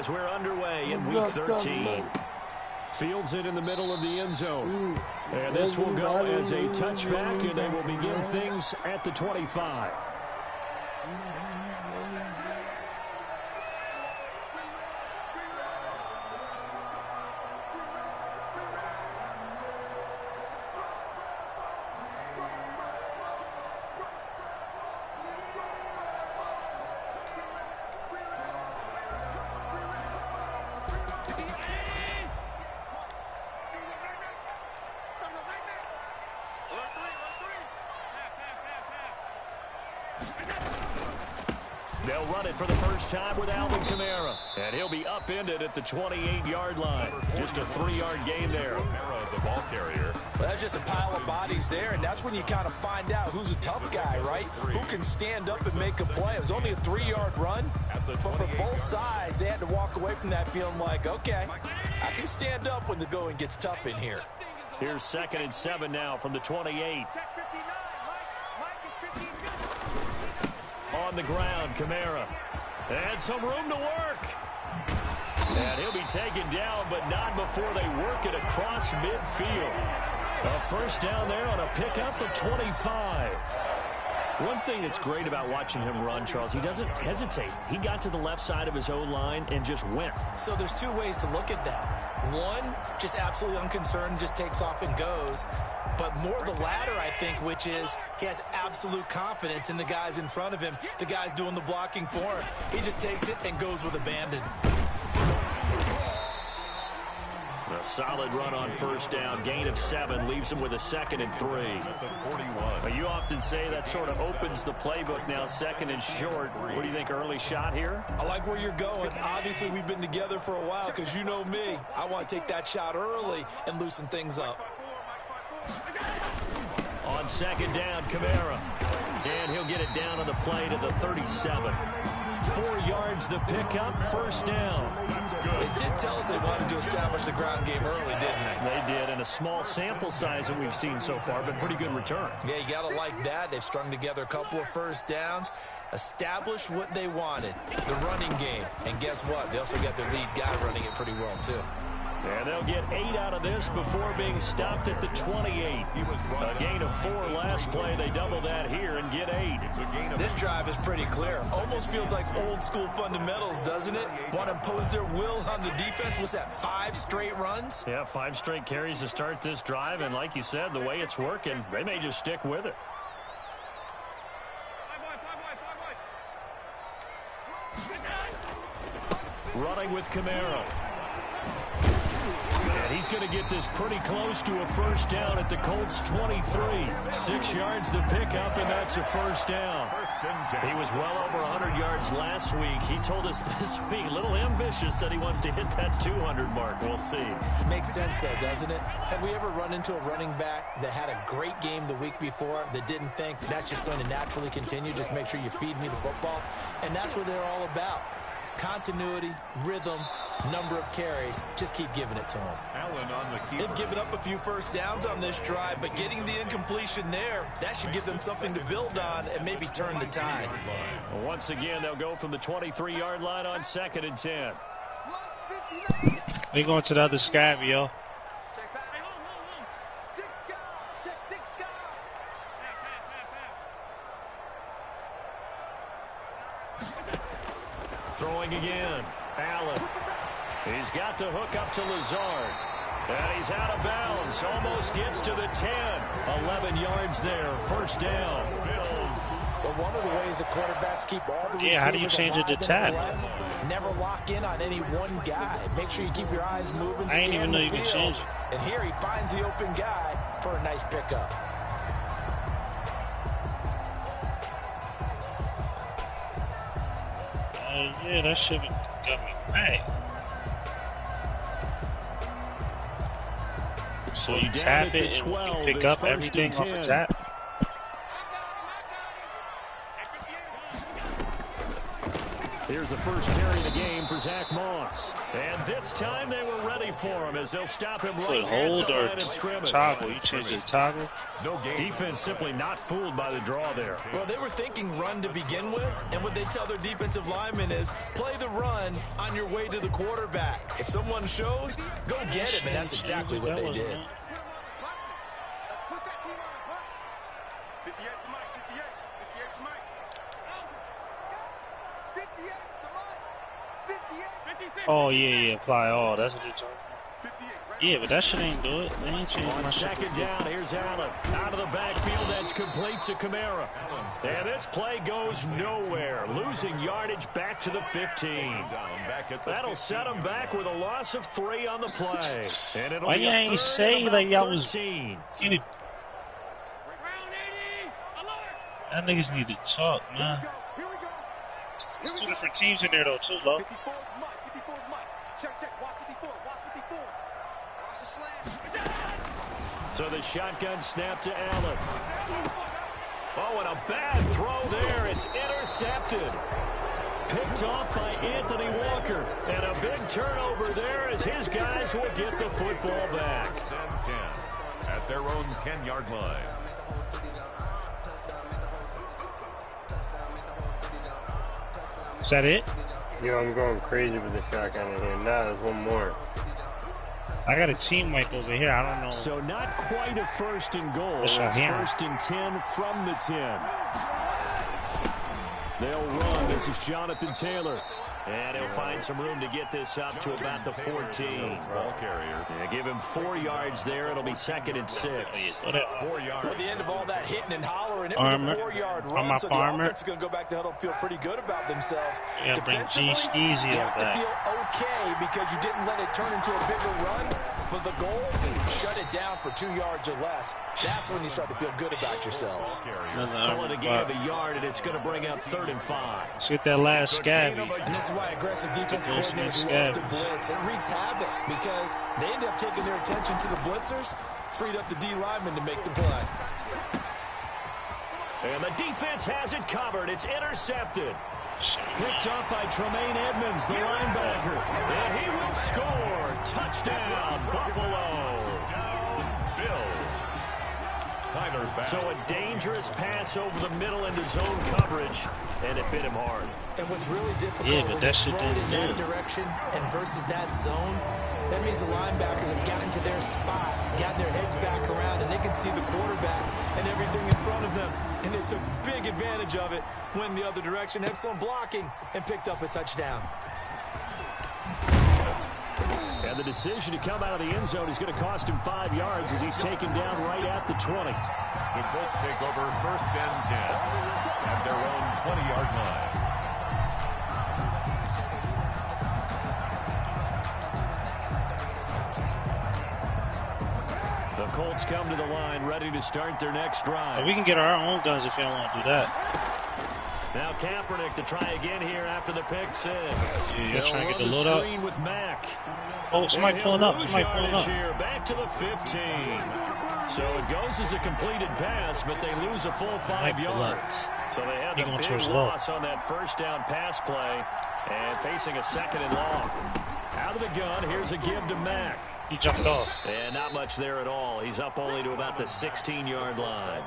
as we're underway in Week 13. Fields it in the middle of the end zone. And this will go as a touchback, and they will begin things at the 25. They'll run it for the first time with Alvin Kamara. And he'll be upended at the 28-yard line. Just a 3-yard gain there. Kamara, the ball carrier. Well, that's just a pile of bodies there, and that's when you kind of find out who's a tough guy, right? Who can stand up and make a play. It was only a 3-yard run, but for both sides, they had to walk away from that feeling like, okay, I can stand up when the going gets tough in here. Here's 2nd and 7 now from the 28. On the ground, Kamara. And some room to work. And he'll be taken down, but not before they work it across midfield. A first down there on a pickup at 25. One thing that's great about watching him run, Charles, he doesn't hesitate. He got to the left side of his own line and just went. So there's two ways to look at that. One, just absolutely unconcerned, just takes off and goes. But more the latter, I think, which is he has absolute confidence in the guys in front of him, the guys doing the blocking for him. He just takes it and goes with abandon. A solid run on first down. Gain of 7 leaves him with a 2nd and 3. That's a 41. But you often say that sort of opens the playbook now, 2nd and short. What do you think, early shot here? I like where you're going. Obviously, we've been together for a while because you know me. I want to take that shot early and loosen things up. On 2nd down, Kamara. And he'll get it down on the play to the 37. 4 yards the pickup, first down. They did tell us they wanted to establish the ground game early, didn't they? They did, and a small sample size that we've seen so far, but pretty good return. Yeah, you got to like that. They've strung together a couple of first downs, established what they wanted, the running game. And guess what? They also got their lead guy running it pretty well, too. And they'll get 8 out of this before being stopped at the 28. A gain of 4 last play. They double that here and get 8. This drive is pretty clear. Almost feels like old school fundamentals, doesn't it? Want to impose their will on the defense. Was that 5 straight runs? Yeah, 5 straight carries to start this drive. And like you said, the way it's working, they may just stick with it. Running with Kamara. And he's going to get this pretty close to a first down at the Colts 23. 6 yards the pickup, and that's a first down. He was well over 100 yards last week. He told us this week, a little ambitious, said he wants to hit that 200 mark. We'll see. Makes sense, though, doesn't it? Have we ever run into a running back that had a great game the week before that didn't think that's just going to naturally continue? Just make sure you feed me the football. And that's what they're all about. Continuity, rhythm, number of carries. Just keep giving it to them. Allen on the keeper. They've given up a few first downs on this drive, but getting the incompletion there, that should give them something to build on and maybe turn the tide. Well, once again, they'll go from the 23-yard line on 2nd and 10. They going to the other sky, yo. Throwing again. Allen. He's got the hook up to Lazard. And he's out of bounds. Almost gets to the 10. 11 yards there. First down. Well, one of the ways the quarterbacks keep all the how do you change it to tap? Never lock in on any one guy. Make sure you keep your eyes moving. I didn't even know you could change it. And here he finds the open guy for a nice pickup. Yeah, that should have got me back. So you tap it and you pick up everything off the tap. Here's the first carry of the game for Zach Moss. And this time they were ready for him as they'll stop him right hold at the or line of scrimmage. toggle. You change the toggle. No game. Defense simply not fooled by the draw there. Well, they were thinking run to begin with, and what they tell their defensive linemen is play the run on your way to the quarterback. If someone shows, go get him, and that's exactly what they did. Oh, yeah, apply all. That's what you're talking about. Yeah, but that shit ain't do it. They ain't changed my shit. Second down, here's Allen. Out of the backfield, that's complete to Kamara. And this play goes nowhere. Losing yardage back to the 15. That'll set them back with a loss of 3 on the play. And it'll Why be you ain't say that y'all was getting it? That niggas need to talk, man. There's 2 different teams in there, though, too, Lo. So the shotgun snap to Allen. Oh, and a bad throw there. It's intercepted. Picked off by Anthony Walker. And a big turnover there as his guys will get the football back. 10-10 at their own 10-yard line. Is that it? Yo, I'm going crazy with the shotgun in here. Nah, there's one more. I got a team wipe over here. I don't know. So not quite a first and goal. It's first and 10 from the 10. They'll run. This is Jonathan Taylor. And he'll find some room to get this up to about the 14. Ball carrier. Yeah, give him 4 yards there. It'll be 2nd and 6. 4 yards. At the end of all that hitting and hollering, it was a 4-yard run, so the offense is going to go back to huddle, feel pretty good about themselves. Yeah, bring G Skeezy you on have that. to feel okay because you didn't let it turn into a bigger run, but the goal, shut it down for 2 yards or less. That's when you start to feel good about yourselves. Call it a gain of a yard, and it's going to bring up 3rd and 5. Let's get that last scabby. And this is why aggressive defense coordinators love to blitz. It wreaks havoc because they end up taking their attention to the blitzers, freed up the D lineman to make the play. And the defense has it covered. It's intercepted. Picked up by Tremaine Edmonds, the linebacker. And he will score. Touchdown, Buffalo. So a dangerous pass over the middle into zone coverage, and it bit him hard. And what's really difficult but that shit when didn't in do that it. direction and versus that zone, that means the linebackers have gotten to their spot, gotten their heads back around, and they can see the quarterback and everything in front of them. And they took big advantage of it when the other direction. Excellent blocking and picked up a touchdown. And the decision to come out of the end zone is going to cost him 5 yards as he's taken down right at the 20. The Colts take over 1st and 10 at their own 20-yard line. The Colts come to the line ready to start their next drive. We can get our own guns if you don't want to do that. Now Kaepernick to try again here after the pick 6. Yeah, you're trying to get the load up. up. With Mack. Oh, somebody pulling up. Somebody pulling up. Here, back to the 15. So it goes as a completed pass, but they lose a full 5 yards. So they had a big loss on that first down pass play and facing a 2nd and long. Out of the gun, here's a give to Mack. He jumped off. And not much there at all. He's up only to about the 16-yard line.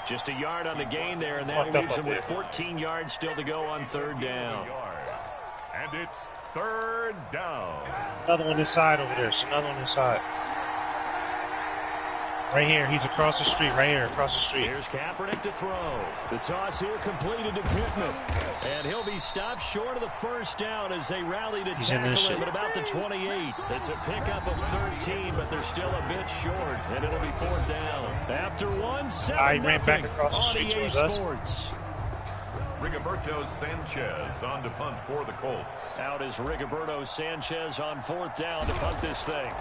Just a yard on the gain there, and that leaves him with 14 yards still to go on 3rd down. And it's 3rd down. Another one inside over there. So another one inside. Right here. He's across the street. Right here. Across the street. Here's Kaepernick to throw. The toss here completed to Pittman. And he'll be stopped short of the first down as they rally to tackle him at about the 28. It's a pickup of 13, but they're still a bit short. And it'll be 4th down. After 1-7, he ran back across the street towards us. Rigoberto Sanchez on to punt for the Colts. Out is Rigoberto Sanchez on 4th down to punt this thing.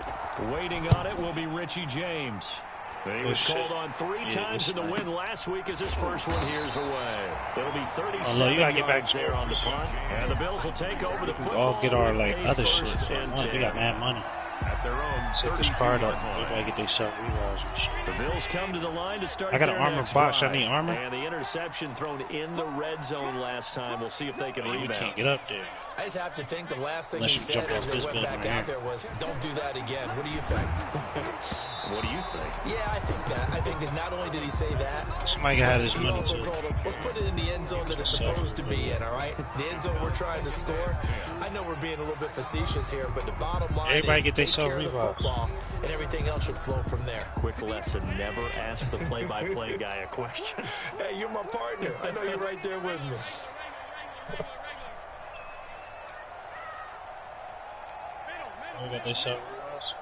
Waiting on it will be Richie James. He was called on 3 times in the win last week as his first one here's away. It'll be 37 you gotta get back yards there on the punt. And the Bills will take over the football. All get our other shit. We got mad money. At their own Set this card up. 33-yard line. Everybody get their self-revolves and shit. The Bills come to the line to start. I got an their armor next box. I drive. need armor. And the interception thrown in the red zone last time. We'll see if they can You rebound. can't get up there. I just have to think the last thing Unless he you said jump as off they this went building back right out here. there was, don't do that again. What do you think? What do you think? Yeah, I think that. I think that not only did he say that, Somebody can have this he money also too. told him, let's put it in the end zone that it's supposed to be in, all right? The end zone we're trying to score. I know we're being a little bit facetious here, but the bottom line Everybody is get their take care of the self-revolves. football, and everything else should flow from there. Quick lesson, never ask the play-by-play guy a question. Hey, you're my partner. I know you're right there with me. We got their self-revolves.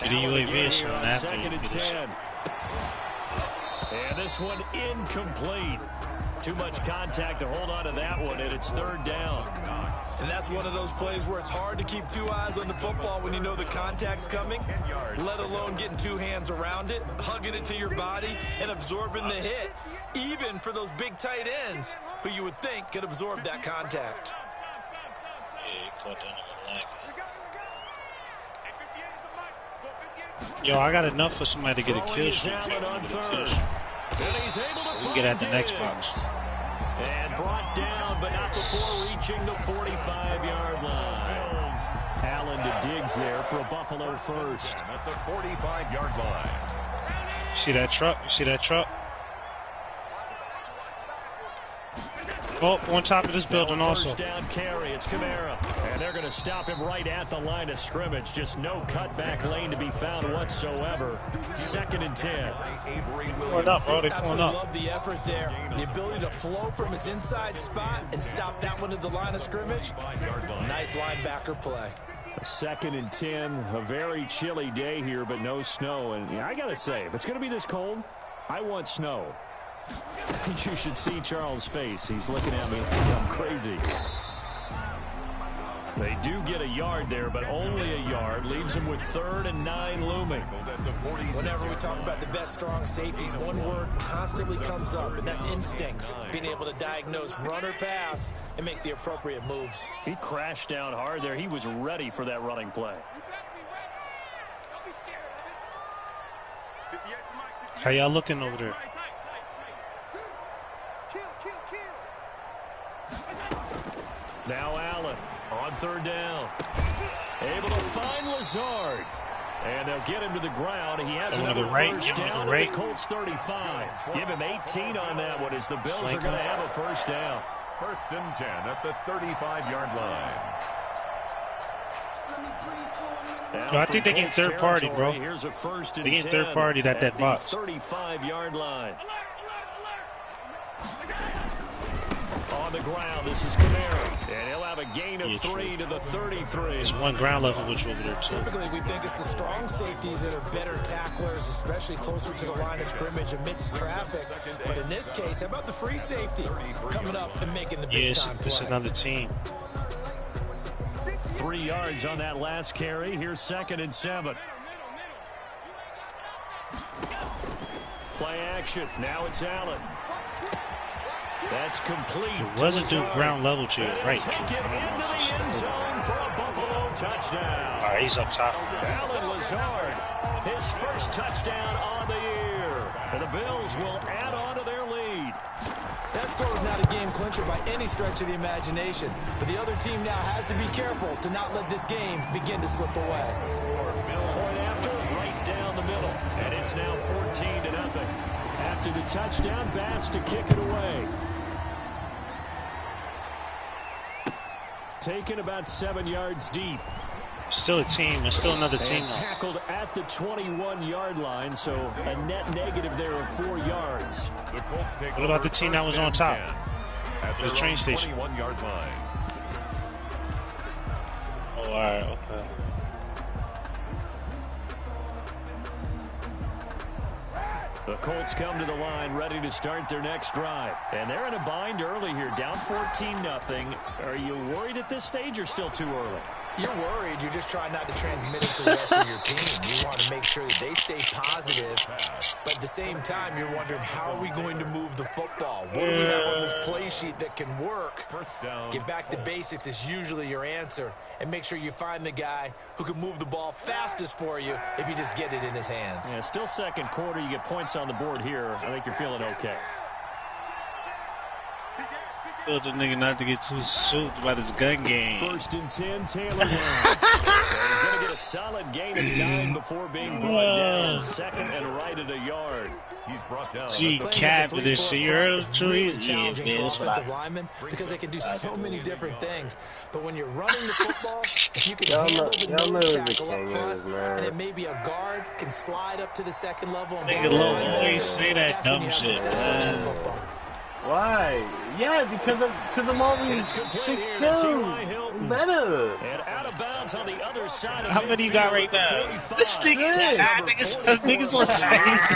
Get a UAV or something after you Second get and this. 10. And this one incomplete. Too much contact to hold on to that one, and it's third down. And that's one of those plays where it's hard to keep two eyes on the football when you know the contact's coming, let alone getting two hands around it, hugging it to your body, and absorbing the hit, even for those big tight ends who you would think could absorb that contact. Yeah, he caught that nigga like it. Yo, I got enough for somebody to get a kill streak. We can get at the next box. And brought down, but not before reaching the 45-yard line. Allen to Diggs there for a Buffalo first. At the 45-yard line. You see that truck? You see that truck? Oh, on top of this building also. First down carry, it's Kamara. And they're going to stop him right at the line of scrimmage. Just no cutback lane to be found whatsoever. Second and 10. Pulling up, bro. They pulling Absolutely up. love the effort there. The ability to flow from his inside spot and stop that one at the line of scrimmage. Nice linebacker play. Second and 10. A very chilly day here, but no snow. And I got to say, if it's going to be this cold, I want snow. You should see Charles' face. He's looking at me like I'm crazy. They do get a yard there, but only a yard. Leaves them with 3rd and 9 looming. Whenever we talk about the best strong safeties, one word constantly comes up, and that's instincts. Being able to diagnose run or pass and make the appropriate moves. He crashed down hard there. He was ready for that running play. How y'all looking over there? Now Allen on 3rd down. Able to find Lazard. And they'll get him to the ground. He has another first down at the Colts 35. Give him 18 on that one as the Bills are going to have a first down. 1st and 10 at the 35-yard line. Yo, I think they get third party, bro. Here's a first and They get third party at that box. 35-yard line. On the ground, this is Kamara. And he'll have a gain of 3 to the 33. There's one ground level which over there too. Typically, we think it's the strong safeties that are better tacklers, especially closer to the line of scrimmage amidst traffic. But in this case, how about the free safety coming up and making the big time play? It's another team. 3 yards on that last carry. Here's 2nd and 7. Play action. Now it's Allen. That's complete. It wasn't through ground level to your right. Take it into the end zone for a Buffalo touchdown. All right, he's up top. Allen Lazard, his first touchdown on the year. And the Bills will add on to their lead. That score is not a game clincher by any stretch of the imagination. But the other team now has to be careful to not let this game begin to slip away. Point after, right down the middle. And it's now 14-0. After the touchdown, Bass to kick it away. Taken about 7 yards deep. Still a team. It's still another team. And tackled at the 21-yard line, so a net negative there of 4 yards. What about the team that was on top? At The train station. 21-yard line. Oh, all right, okay. The Colts come to the line ready to start their next drive. And they're in a bind early here, down 14-0. Are you worried at this stage or still too early? You're worried. You're just trying not to transmit it to the rest of your team. You want to make sure that they stay positive, but at the same time, you're wondering, how are we going to move the football? What do we have on this play sheet that can work? Get back to basics is usually your answer, and make sure you find the guy who can move the ball fastest for you if you just get it in his hands. Yeah, still second quarter. You get points on the board here. I think you're feeling okay. Told the nigga not to get too soaked about his gun game. 1st and 10, Taylor. He's going to get a solid gain of 9 before being brought down. 2nd and right at a yard. He's brought down. Gee, cap to this shit. You heard him, Tree? Yeah, man, that's what offensive linemen, because they can do so many different things. But when you're running the football, if you can handle the nose tackle up front, and it may be a guard can slide up to the second level. Nigga Low always say that dumb shit. Why? Yeah, because I'm always 6'2". Better. And out of bounds on the other side of how many you got right now? This nigga, niggas on size.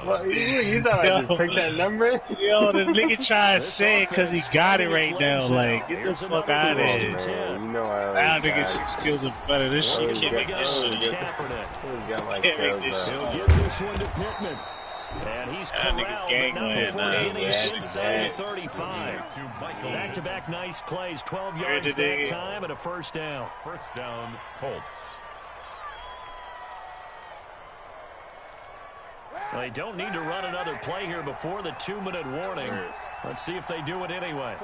Well, you thought I just picked that number? Yo, the nigga trying to say it because he got it right now. Like, get the fuck out of here. Man, you know I think 6 kills are better. This shit can't make this shit. Can't make this shit. He'll give this one to Pittman. And he's corralled, but not before getting inside the 35. Back-to-back nice plays, 12 yards that time, and a first down. First down, Colts. Well, they don't need to run another play here before the 2-minute warning. Let's see if they do it anyway.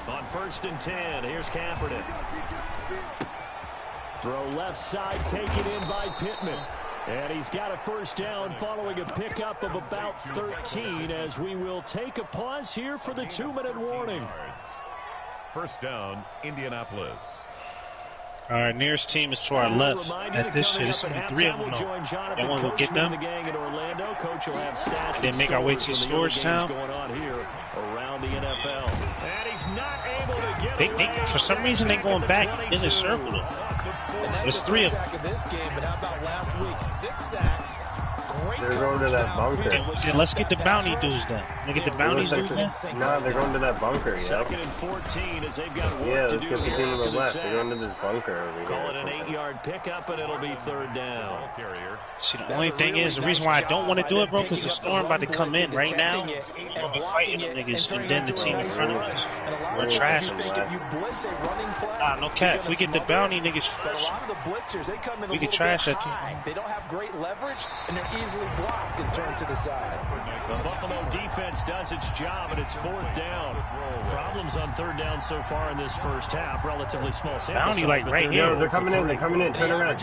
On 1st and 10, here's Kaepernick. Throw left side, taken in by Pittman. And he's got a first down following a pickup of about 13 as we will take a pause here for the 2-minute warning. First down, Indianapolis. All right, nearest team is to our left. At this shit, this will be 3 of them. Y'all want to go get them? And then make our way to Georgetown. For some reason, they're going back in the circle. There's 3 of them. They're going to that bunker. Then let's get the bounty dudes then. Look at the bounty dudes then. No, they're going to that bunker, yeah. 2nd and 14 as they've got work yeah, to let's do get the here team to the after left. sack. They're going to this bunker over here. Call it an 8-yard pickup, and it'll be 3rd down. See, the only thing is, the reason why I don't want to do it, bro, because the storm about to come in right now. I'm going to be fighting them niggas, and then the team in front of us. We're trash. Nah, no cap. If we get the bounty niggas first, we can trash that team. They don't have great leverage, and they're easily blocked and turned to the side. The Buffalo defense does its job, and it's 4th down. Problems on 3rd down so far in this first half. Relatively small sample Bounty size, like right here. Yo, they're coming in. Turn around.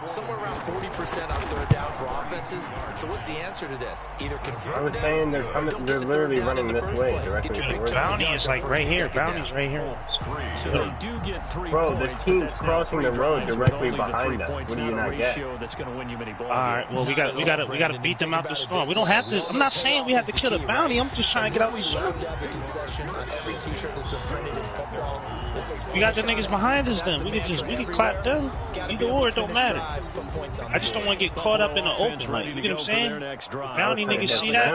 Somewhere around 40% on 3rd down for offenses. So what's the answer to this? Either convert. I was saying they're coming. They're literally running this way, directly towards us. Bounty is like right here. Bounty's right here. So they do get 3 Bro, points, this team's but that's crossing not the 3 road drives directly with only the 3 behind us. points What do you out of not get? ratio that's going to win you many ball All right, well, we got to beat them out the storm. We don't have to. I'm not saying we have to kill the bounty. I'm just trying to get out the storm. We got the niggas behind us then. We can clap them. Either or, it don't matter. I just don't want to get caught up in the open. Like, you know what I'm saying? Bounty niggas see that?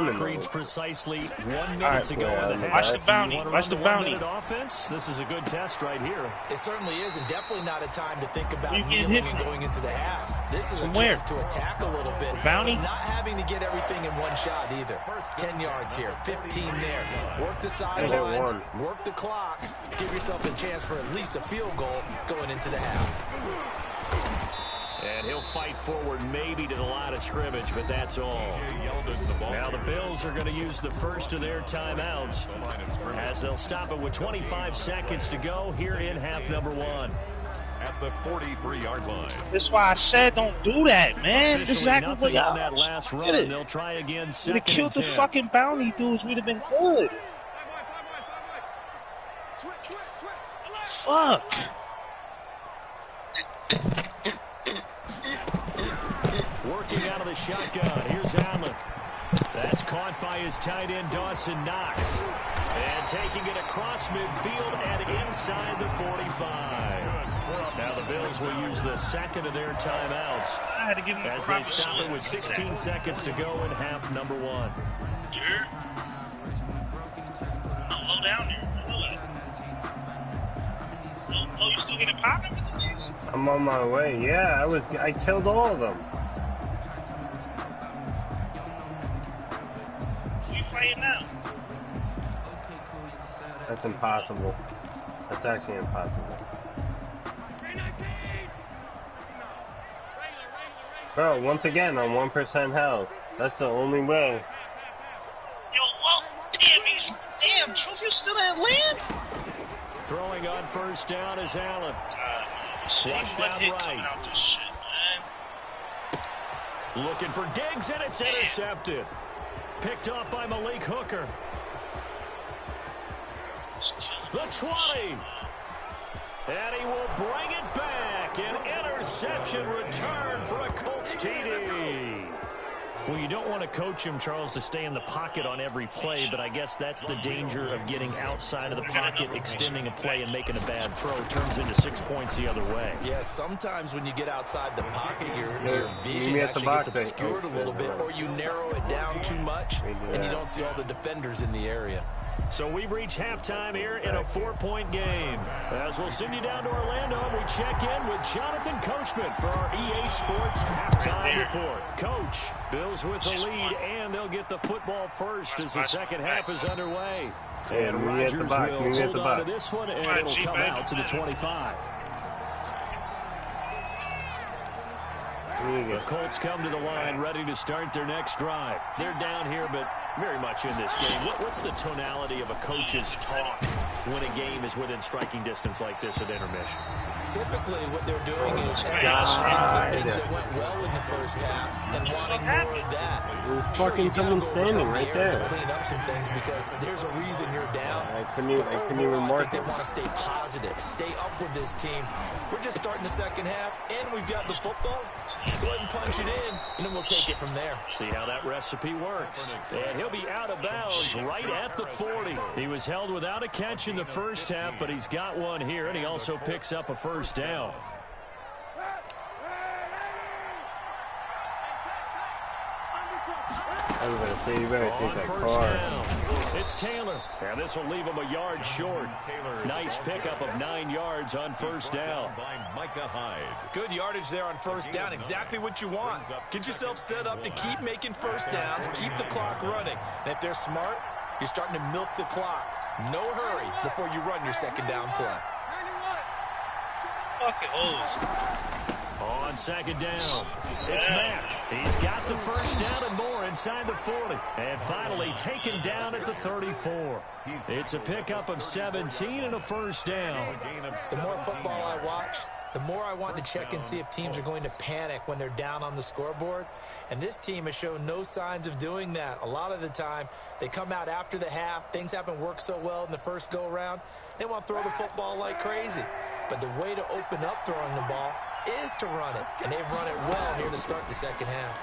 Precisely 1 minute All right, to go in the half. watch the bounty. Watch the bounty. Offense. This is a good test right here. It certainly is, and definitely not a time to think about You get kneeling hit and going into the half. This is from a where? chance to attack a little bit. Bounty? Not having to get everything in one shot either. 10 yards here, 15 there. Work the sidelines, work the clock, give yourself a chance for at least a field goal going into the half. And he'll fight forward maybe to the line of scrimmage, but that's all. Now the Bills are going to use the first of their timeouts as they'll stop it with 25 seconds to go here in half number 1. At the 43-yard line. That's why I said don't do that, man. This is exactly what y'all that last run. They'll try again. We'd have killed the fucking bounty dudes. We'd have been good. Fuck. Working out of the shotgun. Here's Allen. That's caught by his tight end, Dawson Knox. And taking it across midfield and inside the 45. Now the Bills will use the second of their timeouts I had to give him as they stop it with 16 seconds to go in half number 1. I'm low down there. You still getting popping with the niggas? I'm on my way. Yeah, I killed all of them. Who you fighting now? That's impossible. That's actually impossible. Bro, once again, on 1% health. That's the only way. Yo, well, damn, Truth, you still at land? Throwing on first down is Allen. Flushed down hit right. coming out this shit, man. Looking for Diggs, and it's intercepted. Picked off by Malik Hooker. The 20. And he will bring it back. An interception return for a Colts TD. Well, you don't want to coach him, Charles, to stay in the pocket on every play, but I guess that's the danger of getting outside of the pocket, extending a play, and making a bad throw. Turns into 6 points the other way. Yeah, sometimes when you get outside the pocket, your vision actually gets obscured a little bit, or you narrow it down too much, and you don't see all the defenders in the area. So we've reached halftime here in a 4-point game. As we'll send you down to Orlando, we check in with Jonathan Coachman for our EA Sports halftime report. Coach, Bills with the lead, and they'll get the football first as the second half is underway. And Rodgers will hold on to this one, and it'll come out to the 25. The Colts come to the line ready to start their next drive. They're down here, but very much in this game. What's the tonality of a coach's talk when a game is within striking distance like this at intermission? Typically, what they're doing is emphasizing the things that went well in the first half and wanting more of that. Fucking someone standing right there. Clean up some things because there's a reason you're down. I couldn't even mark it. They want to stay positive, stay up with this team. We're just starting the second half, and we've got the football. Let's go ahead and punch it in, and then we'll take it from there. See how that recipe works. And he'll be out of bounds right at the 40. He was held without a catch in the first half, but he's got one here, and he also picks up a first down. I was going to say, you better take that car. It's Taylor. And this will leave him a yard short. Nice pickup of 9 yards on first down. Good yardage there on first down. Exactly what you want. Get yourself set up to keep making first downs, keep the clock running. And if they're smart, you're starting to milk the clock. No hurry before you run your second down play. Fucking holes. On second down, it's Mack. He's got the first down and more inside the 40. And finally taken down at the 34. It's a pickup of 17 and a first down. The more football I watch, the more I want to check and see if teams are going to panic when they're down on the scoreboard. And this team has shown no signs of doing that. A lot of the time, they come out after the half. Things haven't worked so well in the first go-around. They want to throw the football like crazy. But the way to open up throwing the ball is to run it. And they've run it well here to start the second half.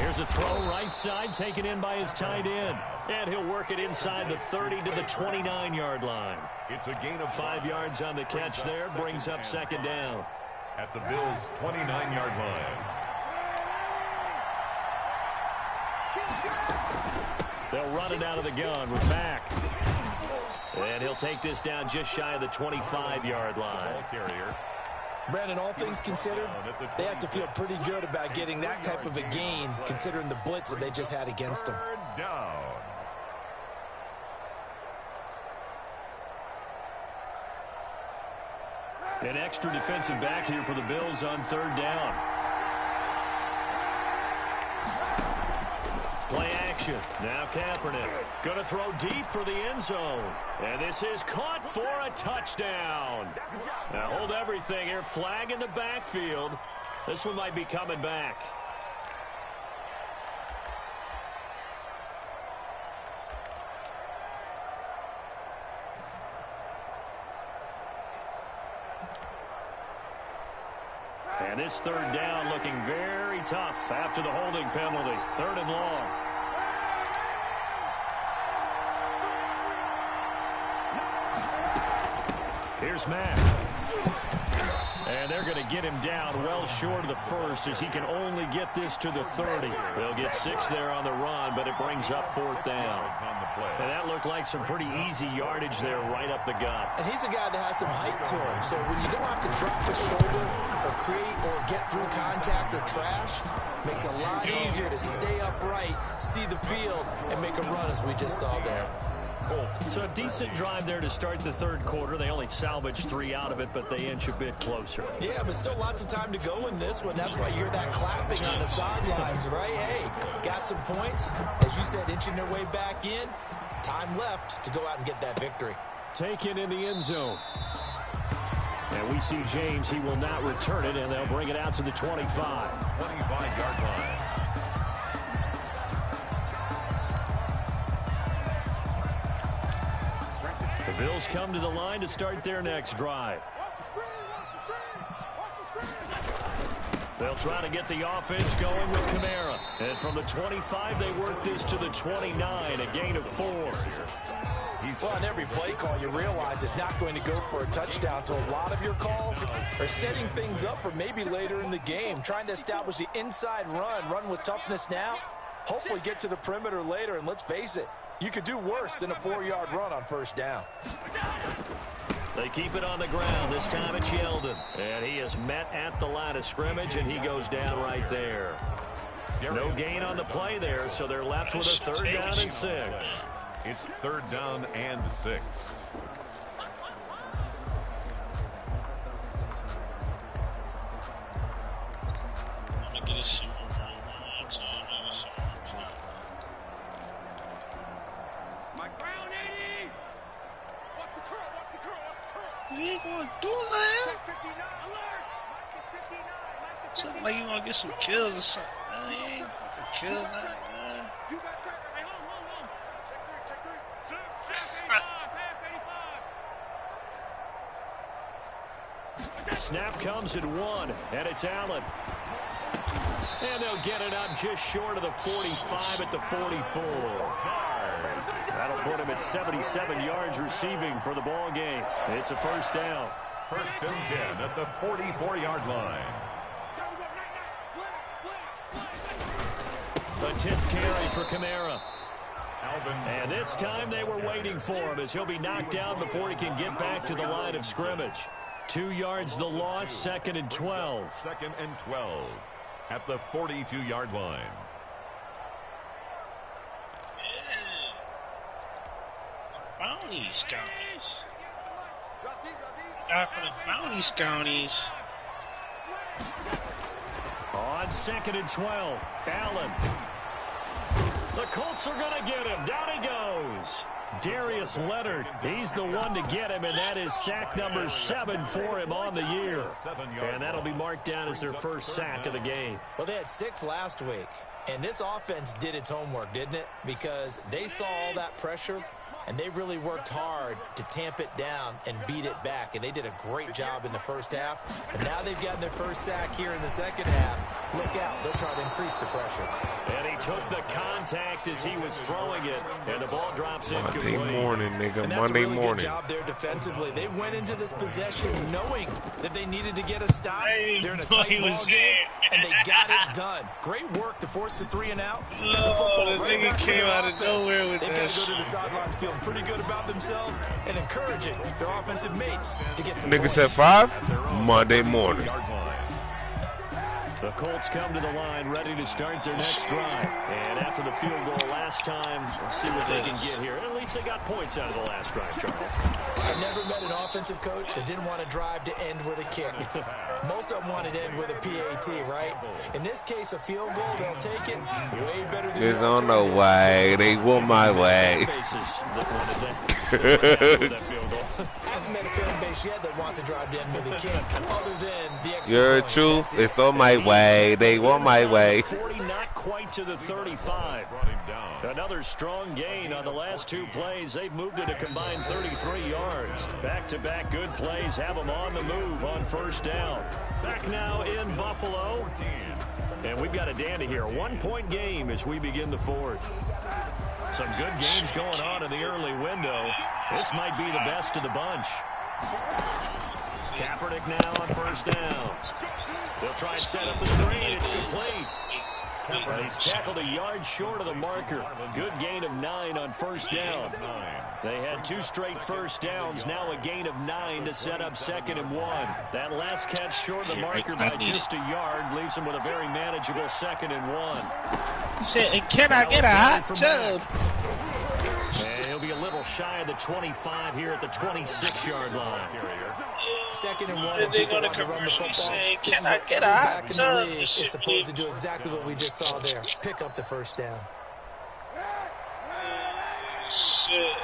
Here's a throw right side, taken in by his tight end. And he'll work it inside the 30 to the 29-yard line. It's a gain of 5 yards on the catch there, brings up second down. At the Bills' 29-yard line. They'll run it out of the gun with Mack. And he'll take this down just shy of the 25-yard line. Brandon, all things considered, they have to feel pretty good about getting that type of a gain, considering the blitz that they just had against them. An extra defensive back here for the Bills on third down. Play action. Now Kaepernick going to throw deep for the end zone. And this is caught for a touchdown. Now hold everything here. Flag in the backfield. This one might be coming back. And this third down looking very tough after the holding penalty. Third and long. Here's Mack. And they're going to get him down well short of the first as he can only get this to the 30. They'll get 6 there on the run, but it brings up 4th down. And that looked like some pretty easy yardage there right up the gut. And he's a guy that has some height to him. So when you don't have to drop a shoulder or create or get through contact or trash, makes it a lot easier to stay upright, see the field, and make a run as we just saw there. So a decent drive there to start the 3rd quarter. They only salvaged 3 out of it, but they inch a bit closer. Yeah, but still lots of time to go in this one. That's why you hear that clapping on the sidelines, right? Hey, got some points. As you said, inching their way back in. Time left to go out and get that victory. Taken in the end zone. And we see James. He will not return it, and they'll bring it out to the 25. 25-yard line. The Bills come to the line to start their next drive. They'll try to get the offense going with Kamara. And from the 25, they work this to the 29, a gain of 4. Well, on every play call, you realize it's not going to go for a touchdown. So a lot of your calls are setting things up for maybe later in the game, trying to establish the inside run with toughness now, hopefully get to the perimeter later. And let's face it, you could do worse than a 4-yard run on 1st down. They keep it on the ground. This time it's Yeldon. And he is met at the line of scrimmage, and he goes down right there. No gain on the play there, so they're left with a 3rd down and 6. It's 3rd down and 6. Let me get a super. You ain't gonna do nothing. Something like you wanna get some kills or something. Man, you ain't to kill nothing, man. Snap comes at 1, and it's Allen. And they'll get it up just short of the 45 at the 44. That'll put him at 77 yards receiving for the ball game. It's a 1st down. 1st and 10 at the 44-yard line. The 10th carry for Kamara. And this time they were waiting for him as he'll be knocked down before he can get back to the line of scrimmage. 2 yards the loss, 2nd and 12. 2nd and 12 at the 42-yard line. Bounty Scouties. Guy for the Bounty Scouties. On 2nd and 12, Allen. The Colts are going to get him. Down he goes. Darius Leonard, he's the one to get him, and that is sack number 7 for him on the year. And that'll be marked down as their 1st sack of the game. Well, they had 6 last week, and this offense did its homework, didn't it? Because they saw all that pressure, and they really worked hard to tamp it down and beat it back, and they did a great job in the 1st half. And now they've gotten their 1st sack here in the 2nd half. Look out, they'll try to increase the pressure. And he took the contact as he was throwing it, and the ball drops in complete. Monday morning, nigga. And that's Monday a really morning. Good job there defensively. They went into this possession knowing that they needed to get a stop. They're in a tight ball game, and they got it done. Great work to force the 3 and out. Oh, the nigga came out of nowhere with They've that got to go to the sidelines feeling pretty good about themselves and encouraging their offensive mates to get to Nigga said 5? Monday morning. The Colts come to the line ready to start their next drive. And after the field goal last time, let's see what they can get here. At least they got points out of the last drive, Charles. I've never met an offensive coach that didn't want to drive to end with a kick. Most of them wanted to end with a PAT, right? In this case, a field goal, they'll take it way better than It's on the way. They want my way. I haven't met a fan base yet that wants to drive to end with a kick, other than the extra Your point. truth, it's on my way. They want my way. 40, not quite to the 35. Another strong gain on the last 2 plays. They've moved it a combined 33 yards. Back-to-back good plays have them on the move on 1st down. Back now in Buffalo. And we've got a dandy here. A 1-point game as we begin the 4th. Some good games going on in the early window. This might be the best of the bunch. Kaepernick now on first down. They'll try and set up the screen. It's complete. He's tackled a yard short of the marker. Good gain of 9 on first down. They had 2 straight first downs. Now a gain of 9 to set up 2nd and 1. That last catch short of the marker by just a yard leaves him with a very manageable 2nd and 1. He said, and can I get a hot tub? And he'll be a little shy of the 25 here at the 26-yard line. 2nd and 1. And they're going to commercially say, can I get a hot tub? It's supposed to do exactly what we just saw there. Pick up the first down. Shit.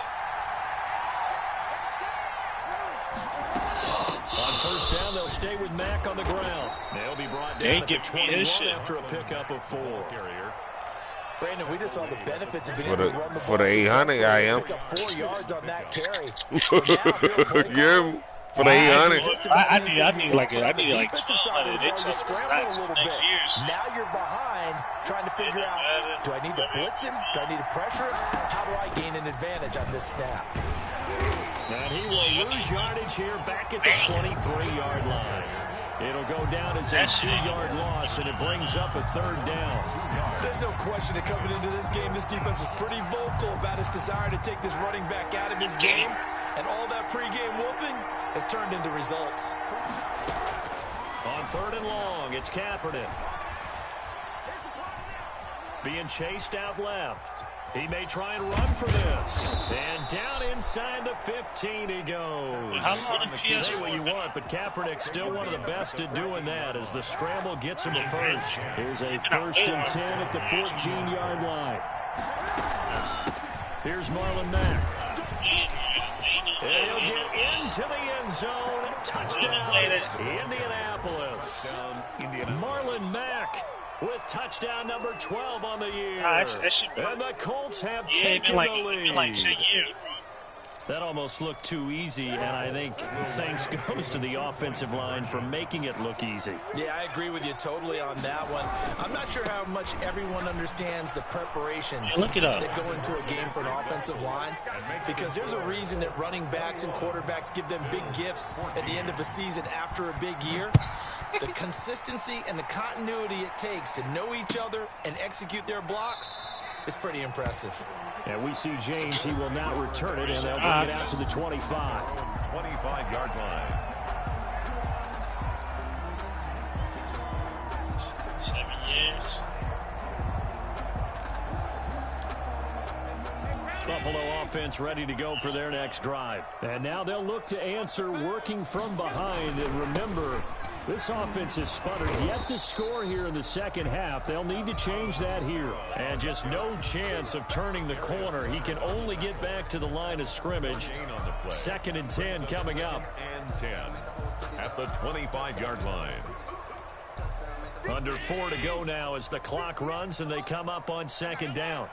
On first down, they'll stay with Mack on the ground. They'll be brought down at the 21 after a pickup of 4. Brandon, we just saw the benefits of being able to run the for ball. the 800, I am. Pick up 4 yards on that carry. So now he'll break Yeah, for the 800. I need like 200. They took us years. Now you're behind, trying to figure out, do I need to blitz him? Do I need to pressure him? How do I gain an advantage on this snap? And he will lose yardage here back at the 23-yard line. It'll go down as a 2-yard loss, and it brings up a 3rd down. There's no question that coming into this game, this defense was pretty vocal about its desire to take this running back out of his game. And all that pregame whooping has turned into results. On 3rd and long, it's Kaepernick. Being chased out left. He may try and run for this. And down inside the 15 he goes. How long did Say what you want, but Kaepernick's still one of the best at doing that as the scramble gets him a first. Here's a 1st and 10 at the 14-yard line. Here's Marlon Mack. And he'll get into the end zone. Touchdown, Indianapolis. Marlon Mack with touchdown number 12 on the year. And the Colts have taken the lead. That almost looked too easy, and I think thanks goes to the offensive line for making it look easy. Yeah, I agree with you totally on that one. I'm not sure how much everyone understands the preparations that go into a game for an offensive line, because there's a reason that running backs and quarterbacks give them big gifts at the end of a season after a big year. The consistency and the continuity it takes to know each other and execute their blocks is pretty impressive. And we see James. He will now return it, and they'll bring it out to the 25. 25-yard line. 7 years. Buffalo offense ready to go for their next drive. And now they'll look to answer working from behind. And remember, this offense has sputtered yet to score here in the second half. They'll need to change that here. And just no chance of turning the corner. He can only get back to the line of scrimmage. 2nd and 10 coming up. And 10 at the 25-yard line. Under 4 to go now as the clock runs and they come up on 2nd down.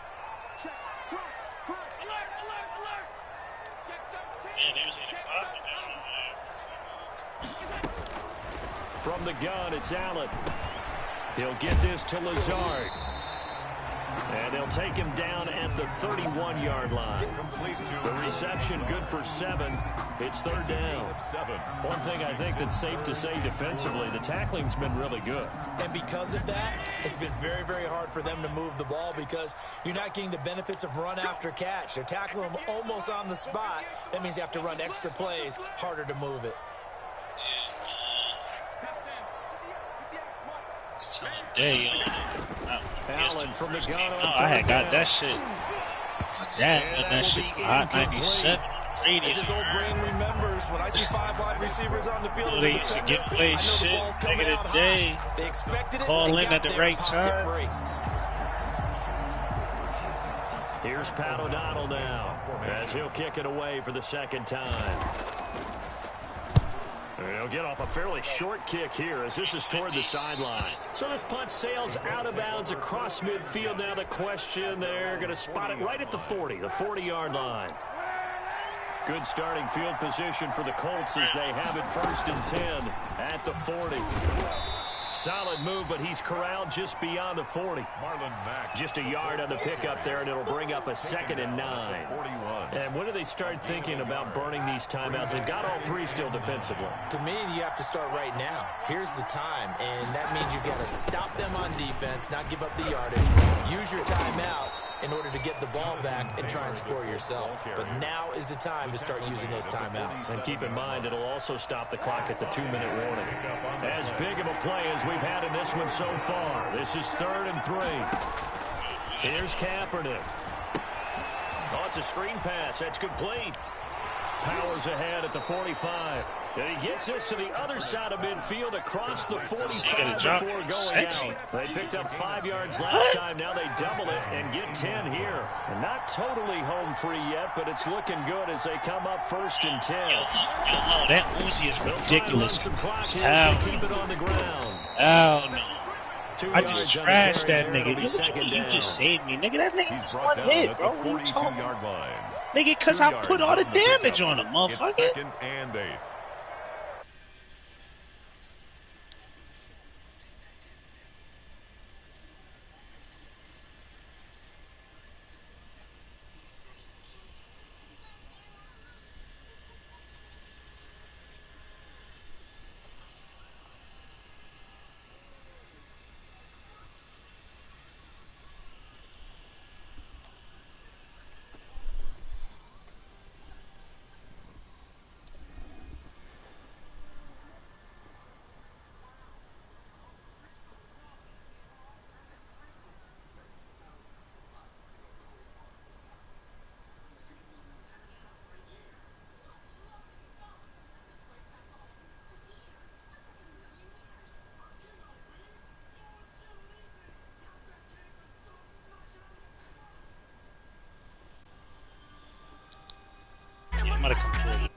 From the gun, it's Allen. He'll get this to Lazard. And they'll take him down at the 31-yard line. The reception good for 7. It's 3rd down. One thing I think that's safe to say defensively, the tackling's been really good. And because of that, it's been very, very hard for them to move the ball because you're not getting the benefits of run after catch. They're tackling them almost on the spot. That means you have to run extra plays, harder to move it. Allen from the gun. I had got that shit. My dad won that shit for Hot 97. As his old brain remembers, when I see 5 wide receivers on the field, they used to get play shit back in the day. They expected it. Call in at the right time. Here's Pat O'Donnell now as he'll kick it away for the 2nd time. He'll get off a fairly short kick here as this is toward the sideline. So this punt sails out of bounds across midfield. Now the question, they're going to spot it right at the 40, the 40-yard line. Good starting field position for the Colts as they have it 1st and 10 at the 40. Solid move, but he's corralled just beyond the 40. Just a yard on the pickup there, and it'll bring up a 2nd and 9. And when do they start thinking about burning these timeouts? They've got all 3 still defensively. To me, you have to start right now. Here's the time, and that means you've got to stop them on defense, not give up the yardage, use your timeouts in order to get the ball back and try and score yourself. But now is the time to start using those timeouts. And keep in mind, it'll also stop the clock at the 2-minute warning. As big of a play as we've had in this one so far. This is 3rd and 3. Here's Kaepernick. Oh, it's a screen pass. That's complete. Powers ahead at the 45. And he gets this to the other side of midfield across the 45 before going out. They picked up 5 yards last time. Now they double it and get 10 here. And not totally home free yet, but it's looking good as they come up 1st and 10. That Uzi is ridiculous. Keep it on the ground. Oh, no. I just trashed that nigga. You just saved me, nigga. That nigga was one hit, bro. What are you talking about? Nigga, because I put all the damage on him, motherfucker. 2nd and 8. I'm gonna come through.